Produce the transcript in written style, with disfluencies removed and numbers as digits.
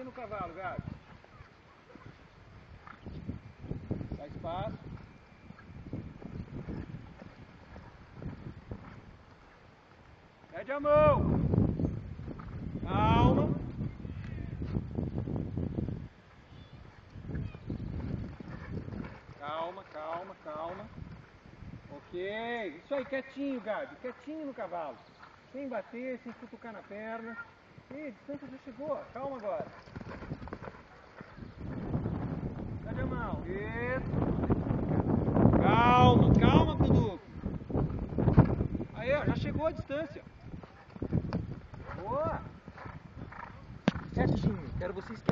bater no cavalo, gato. Dá espaço. Pede a mão. Calma. Calma, calma, calma. Ok. Isso aí, quietinho, Gabi. Quietinho no cavalo. Sem bater, sem cutucar na perna. Ih, a distância já chegou. Calma agora. Pede a mão. Isso. Calma, calma, Dudu. Aí, ó, já chegou a distância. Boa. Quietinho. Quero vocês quietinhos.